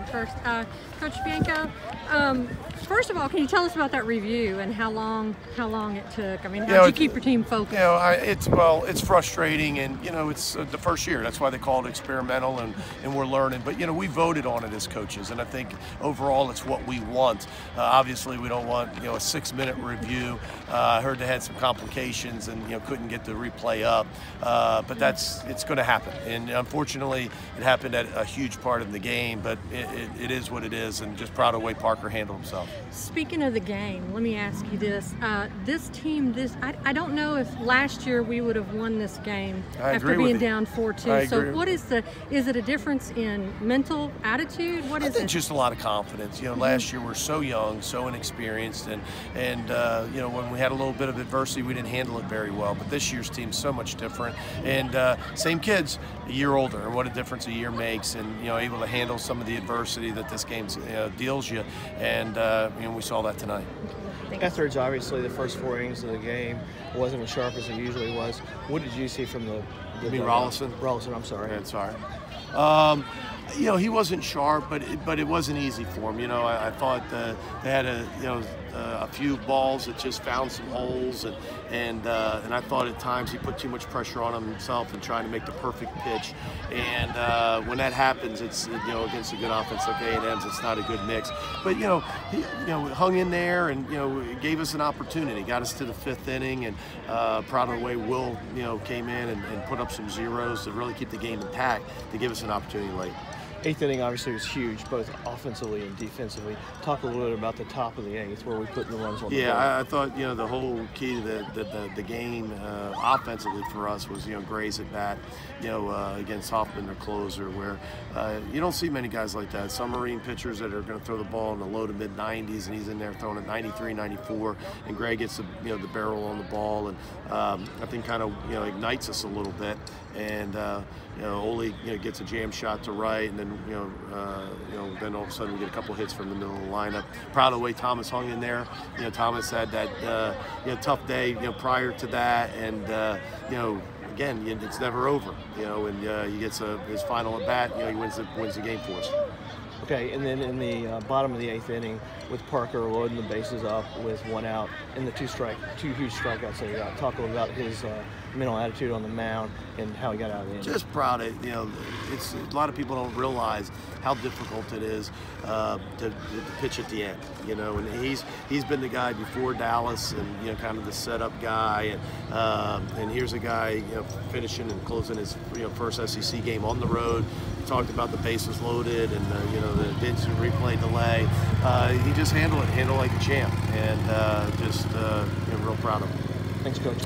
first. Coach Bianco, first of all, can you tell us about that review and how long it took? I mean, how did you keep your team focused? It's frustrating, and it's the first year. That's why they call it experimental, and we're learning. But we voted on it as coaches, and I think overall it's what we want. Obviously, we don't want a 6-minute review. I heard they had some complications and couldn't get the replay up, but it's going to happen. And unfortunately, it happened at a huge part of the game. But it is what it is, and just proud of the way Parker handled himself. Speaking of the game, let me ask you this: this team, I don't know if last year we would have won this game after being down 4-2. So what is it a difference in mental attitude? What is it? I think just a lot of confidence. Last year we're so young, so inexperienced, and when we had a little bit of adversity, we didn't handle it very well. But this year's team's so much different, and same kids, a year older, and what a difference a year makes, and able to handle some of the adversity that this game deals you, and we saw that tonight. Etheridge, obviously, the first 4 innings of the game wasn't as sharp as it usually was. What did you see from the Rollison? Rollison, I'm sorry. Yeah, sorry. He wasn't sharp, but it wasn't easy for him. I thought they had a few balls that just found some holes, and I thought at times he put too much pressure on himself and trying to make the perfect pitch. And when that happens, it's against a good offense like A&M's, it's not a good mix. But he hung in there and gave us an opportunity, got us to the 5th inning, and proud of the way Will came in and put up some zeros to really keep the game intact to give us an opportunity late. 8th inning obviously was huge, both offensively and defensively. Talk a little bit about the top of the 8th, where we put the runs on the board. Yeah, I thought the whole key to the game offensively for us was Gray's at bat, against Hoffman, their closer, where you don't see many guys like that. Some Marine pitchers that are going to throw the ball in the low to mid 90s, and he's in there throwing at 93, 94, and Gray gets the barrel on the ball, and I think kind of ignites us a little bit, and Ole gets a jam shot to right, and then then all of a sudden we get a couple hits from the middle of the lineup. Proud of the way Thomas hung in there. Thomas had that tough day prior to that, and again, it's never over. And he gets his final at bat. He wins the game for us. Okay, and then in the bottom of the 8th inning, with Parker loading the bases up with 1 out and the 2 huge strikeouts that he got. Talk a little about his mental attitude on the mound and how he got out of the inning. Just proud of it's a lot of people don't realize how difficult it is to pitch at the end. And he's been the guy before Dallas, and kind of the setup guy, and here's a guy finishing and closing his first SEC game on the road. We talked about the bases loaded and the instant replay delay. He just handled it like a champ, and just real proud of him. Thanks, Coach.